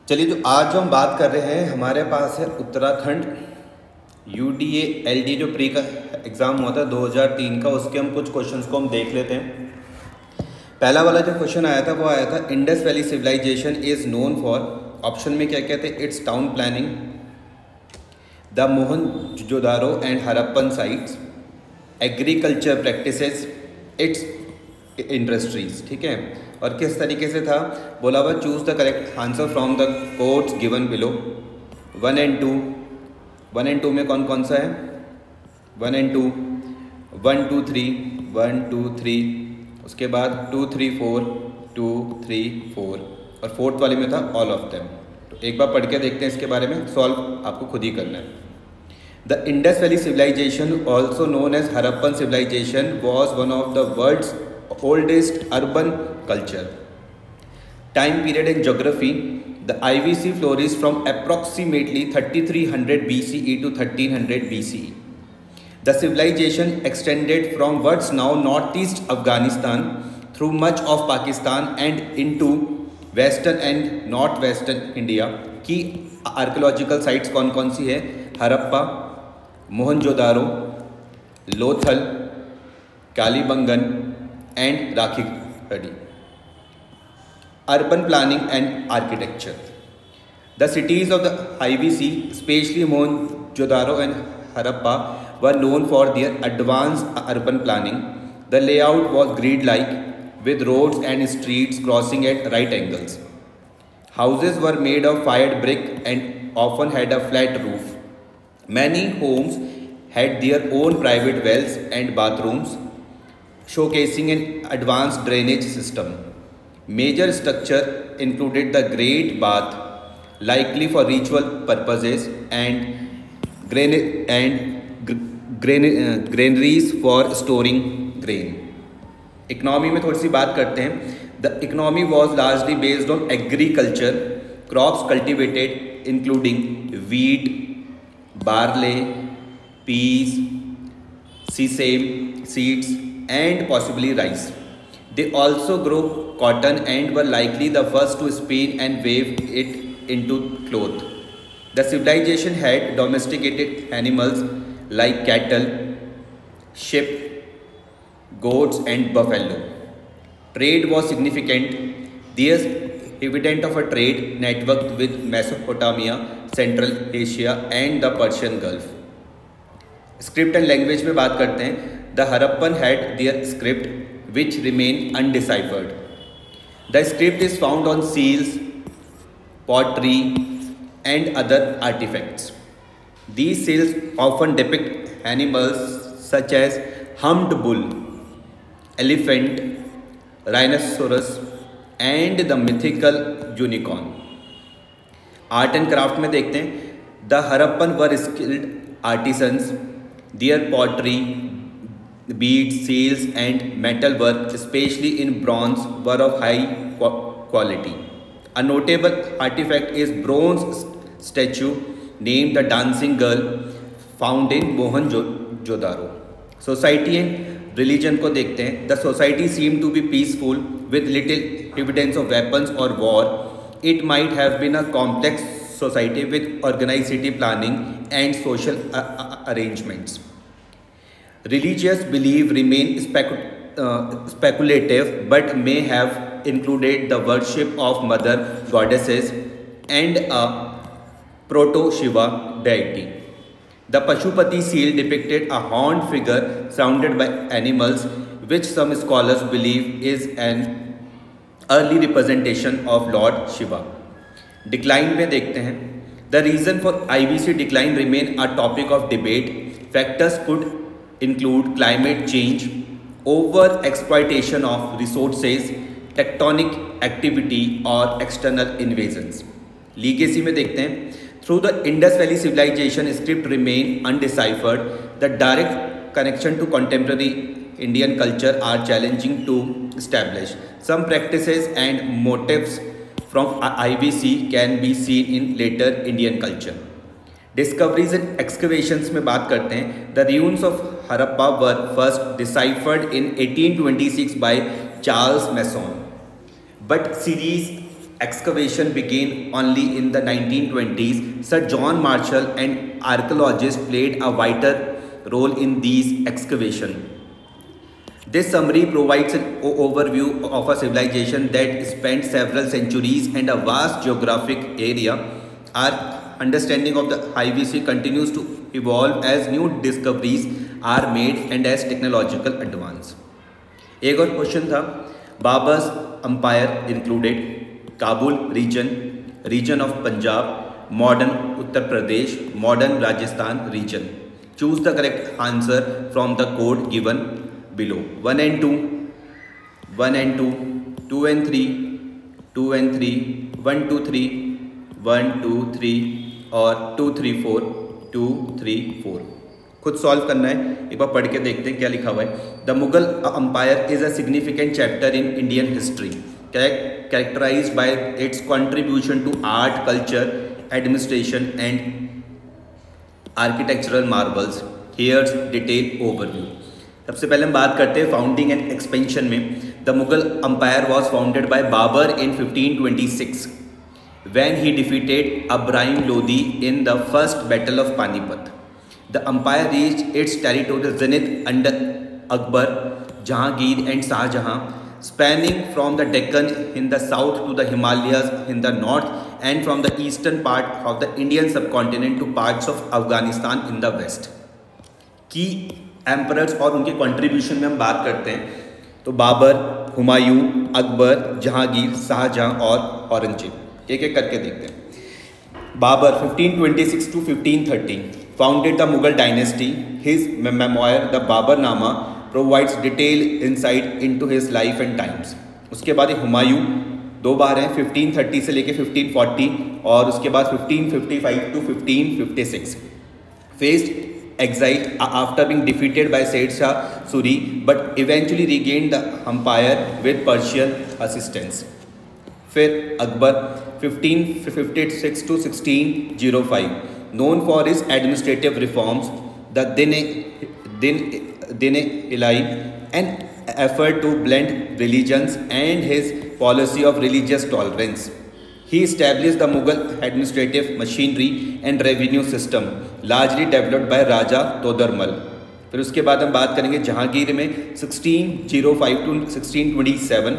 चलिए, जो आज हम बात कर रहे हैं, हमारे पास है उत्तराखंड UDA-LD जो प्री का एग्ज़ाम हुआ था 2003 का, उसके हम कुछ क्वेश्चंस को हम देख लेते हैं। पहला वाला जो क्वेश्चन आया था वो आया था, Indus valley civilisation is known for, option में क्या कहते हैं, it's town planning, the Mohenjodaro and Harappan sites, agriculture practices, it's industries. ठीक है, और किस तरीके से था बोला हुआ, choose the correct answer from the codes given below. 1 and 2 में कौन कौन सा है, 1 एंड 2, 1 2 3, 1 2 3, उसके बाद 2 3 4, 2 3 4, और फोर्थ वाले में था ऑल ऑफ देम। तो एक बार पढ़ के देखते हैं इसके बारे में, सॉल्व आपको खुद ही करना है। The Indus valley civilisation, also known as Harappan civilisation, was one of the world's oldest urban culture. Time period in geography, the IVC flourished from approximately 3300 BCE to 1300 BCE. The civilization extended from what's now northeast Afghanistan through much of Pakistan and into western and northwestern India. की archaeological sites कौन कौन सी है, Harappa, Mohenjodaro, Lothal, Kalibangan and Rakhigarhi. Urban planning and architecture. The cities of the IVC, especially Mohenjo-daro and Harappa, were known for their advanced urban planning. The layout was grid-like, with roads and streets crossing at right angles. Houses were made of fired brick and often had a flat roof. Many homes had their own private wells and bathrooms, showcasing an advanced drainage system. Major structure included the Great Bath, likely for ritual purposes, and granaries for storing grain. Economy में थोड़ी सी बात करते हैं. The economy was largely based on agriculture. Crops cultivated including wheat, barley, peas, sesame seeds, and possibly rice. They also grow cotton and were likely the first to spin and weave it into cloth. The civilization had domesticated animals like cattle, sheep, goats, and buffalo. Trade was significant. There's evidence of a trade network with Mesopotamia, Central Asia, and the Persian Gulf. Script and language में बात करते हैं. The Harappan had their script, which remained undeciphered. The script is found on seals, pottery, and other artifacts. These seals often depict animals such as humped bull, elephant, rhinoceros, and the mythical unicorn. Art and craft में देखते हैं. The Harappan were skilled artisans. Their pottery, beads, seals, and metal work, especially in bronze, were of high quality. A notable artifact is bronze statue named the Dancing Girl, found in Mohenjo-daro. Society and religion को देखते हैं. The society seemed to be peaceful with little evidence of weapons or war. It might have been a complex society with organized city planning and social arrangements. Religious belief remain speculative, but may have included the worship of mother goddesses and a proto-Shiva deity. The Pashupati seal depicted a horned figure surrounded by animals, which some scholars believe is an early representation of Lord Shiva. Decline में देखते हैं. The reason for IVC decline remain a topic of debate. Factors could include climate change, over exploitation of resources, tectonic activity, or external invasions. Legacy में देखते हैं. Through the Indus Valley civilization, script remain undeciphered. The direct connection to contemporary Indian culture are challenging to establish. Some practices and motifs from IVC can be seen in later Indian culture. Discoveries and excavations में बात करते हैं. The ruins of Harappa were first deciphered in 1826 by Charles Masson, but series excavation began only in the 1920s. Sir John Marshall and archaeologists played a vital role in these excavations. This summary provides an overview of a civilization that spent several centuries and a vast geographic area. Our understanding of the IVC continues to evolve as new discoveries are made and as technological advance. एक और question था, Babur's empire included Kabul region of Punjab, modern Uttar Pradesh, modern Rajasthan region. Choose the correct answer from the code given below. 1 and 2, 1 and 2, 2 and 3, 2 and 3, 1 2 3, 1 2 3 और 2 3 4, 2 3 4. खुद solve करना है, एक बार पढ़ के देखते हैं क्या लिखा हुआ है. The Mughal umpire is a significant chapter in Indian history characterized by its contribution to art, culture, administration and architectural marvels. Here's detailed overview. सबसे पहले हम बात करते हैं फाउंडिंग एंड एक्सपेंशन में. The Mughal empire was founded by Babur in 1526 when he defeated Ibrahim Lodi in the first battle of Panipat. The empire reached its territorial zenith under Akbar, Jahangir and Shah Jahan, spanning from the Deccan in the south to the Himalayas in the north and from the eastern part of the Indian subcontinent to parts of Afghanistan in the west. की emperors और उनके contribution में हम बात करते हैं तो बाबर, हुमायूं, अकबर, जहांगीर, शाहजहां और औरंगजेब. एक एक करके देखते हैं. Babur 1526 to 1530 founded the Mughal dynasty. His memoir the Baburnama provides detail insight into his life and times. उसके बाद हुमायूं दो बार हैं, 1530 से लेके 1540 और उसके बाद 1555 to 1556. Faced exile after being defeated by Said Shah Suri but eventually regained the empire with Persian assistance. फिर Akbar 1556 to 1605 known for his administrative reforms, the Din Ilahi, an effort to blend religions and his policy of religious tolerance. He established the Mughal administrative machinery and revenue system, largely developed by Raja Todarmal. फिर उसके बाद हम बात करेंगे जहांगीर में 1605 to 1627.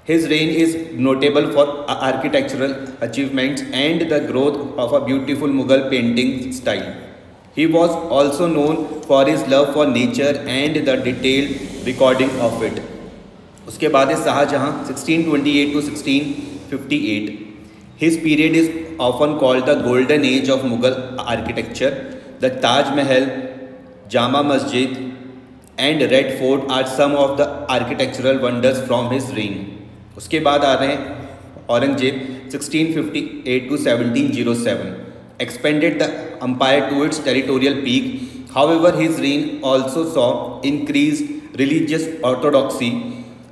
His reign is notable for architectural achievements and the growth of a beautiful Mughal painting style. He was also known for his love for nature and the detailed recording of it. उसके बाद है Shahjahan 1628 to 1658. His period is often called the golden age of Mughal architecture. The Taj Mahal, Jama Masjid and Red Fort are some of the architectural wonders from his reign. उसके बाद आ रहे हैं Aurangzeb 1658 to 1707. Expanded the empire to its territorial peak. However, his reign also saw increased religious orthodoxy,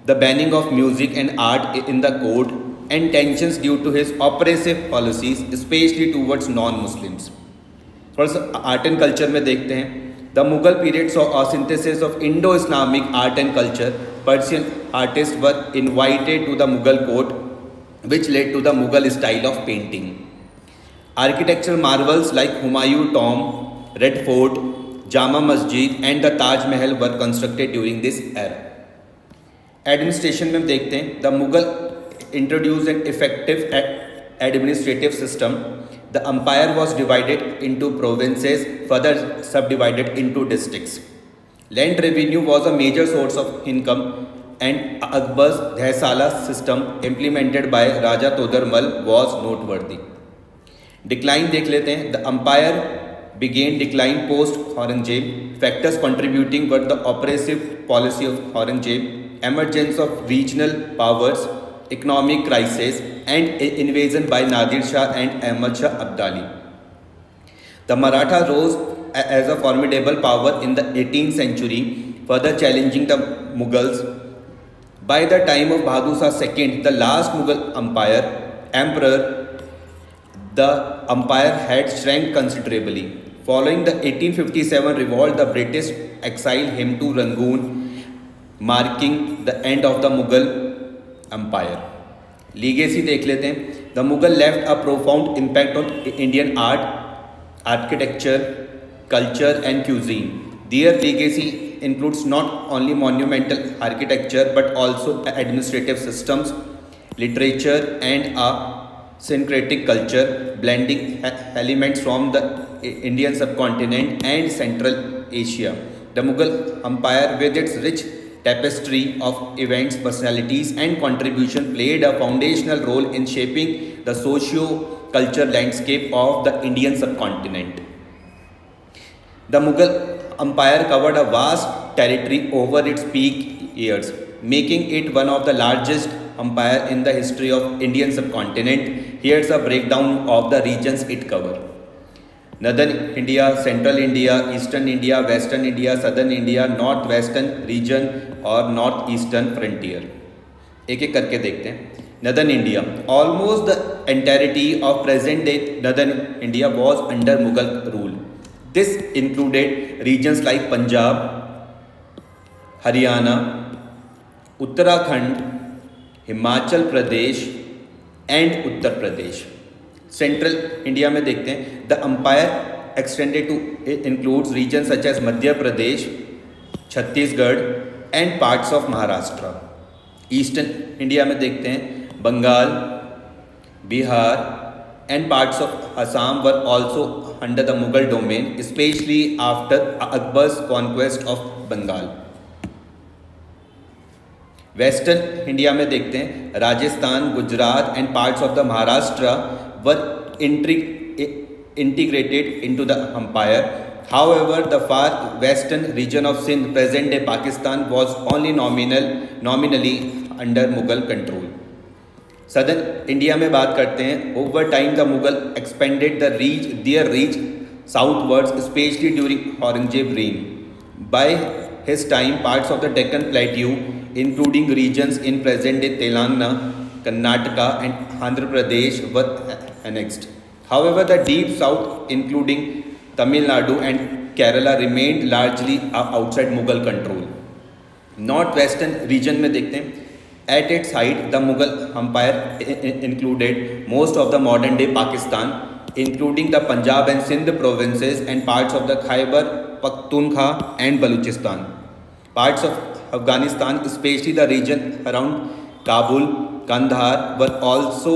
the banning of music and art in the court, and tensions due to his oppressive policies, especially towards non-Muslims. थोड़ा सा art and culture में देखते हैं. The Mughal period saw a synthesis of Indo-Islamic art and culture. Persian artists were invited to the Mughal court, which led to the Mughal style of painting. Architectural marvels like Humayun Tomb, Red Fort, Jama Masjid and the Taj Mahal were constructed during this era. Administration में हम देखते हैं the Mughal introduce an effective administrative system. The empire was divided into provinces, further subdivided into districts. Land revenue was a major source of income and Akbar's Dahsala system implemented by Raja Todarmal was noteworthy. Decline देख लेते हैं. द अंपायर began decline post Aurangzeb. Factors contributing were the oppressive policy of Aurangzeb, emergence of regional powers, economic crisis and invasion by Nadir Shah and Ahmad Shah Abdali. The Maratha rose as a formidable power in the 18th century, further challenging the Mughals. By the time of Bahadur Shah II, the last Mughal emperor, the empire had shrank considerably. Following the 1857 revolt, the British exiled him to Rangoon, marking the end of the Mughal empire. Legacy देख लेते हैं. The Mughal left a profound impact on Indian art, architecture, culture and cuisine. Their legacy includes not only monumental architecture but also administrative systems, literature and a syncretic culture, blending elements from the Indian subcontinent and Central Asia. The Mughal Empire, with its rich tapestry of events, personalities and contribution, played a foundational role in shaping the socio-cultural landscape of the Indian subcontinent. The Mughal Empire covered a vast territory over its peak years, making it one of the largest empires in the history of Indian subcontinent. Here's a breakdown of the regions it covered. Northern India, Central India, Eastern India, Western India, Southern India, Northwestern region और Northeastern frontier. एक एक करके देखते हैं. Northern India, almost the entirety of present-day Northern India was under Mughal rule. This included regions like Punjab, Haryana, Uttarakhand, Himachal Pradesh and Uttar Pradesh. Central India में देखते हैं. The empire extended to includes region such as Madhya Pradesh, Chhattisgarh and parts of Maharashtra. Eastern India में देखते हैं Bengal, Bihar and parts of Assam were also under the Mughal domain, specially after Akbar's conquest of Bengal. Western India में देखते हैं Rajasthan, Gujarat and parts of the Maharashtra were integrated into the empire. However, the far western region of Sindh, present-day Pakistan, was only nominally under Mughal control. Southern India में बात करते हैं. Over time, the Mughal expanded their reach southwards, especially during Aurangzeb reign. By his time, parts of the Deccan Plateau, including regions in present-day Telangana, Karnataka and Andhra Pradesh, were annexed. However, the deep south, including Tamil Nadu and Kerala, remained largely outside Mughal control. Northwestern region में देखते हैं. At its height, the Mughal Empire included most of the modern-day Pakistan, including the Punjab and Sindh provinces and parts of the Khyber Pakhtunkhwa and Balochistan. Parts of Afghanistan, especially the region around Kabul, Kandahar, were also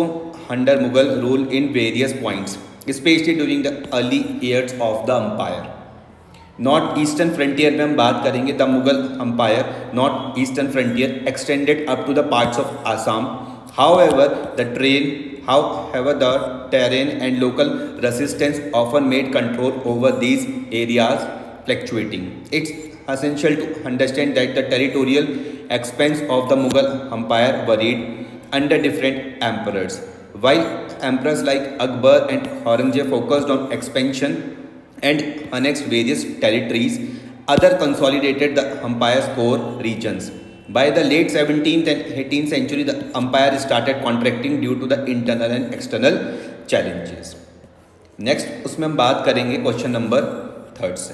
under Mughal rule in various points, especially during the early years of the empire. North eastern frontier में हम बात करेंगे. The Mughal Empire north eastern frontier extended up to the parts of Assam. However, the terrain and local resistance often made control over these areas fluctuating. It's essential to understand that the territorial expanse of the Mughal Empire varied under different emperors. While emperors like Akbar and Aurangzeb focused on expansion and annexed various territories, others consolidated the empire's core regions. By the late 17th and 18th century, the empire started contracting due to the internal and external challenges. Next, उसमें हम बात करेंगे question number 3 से.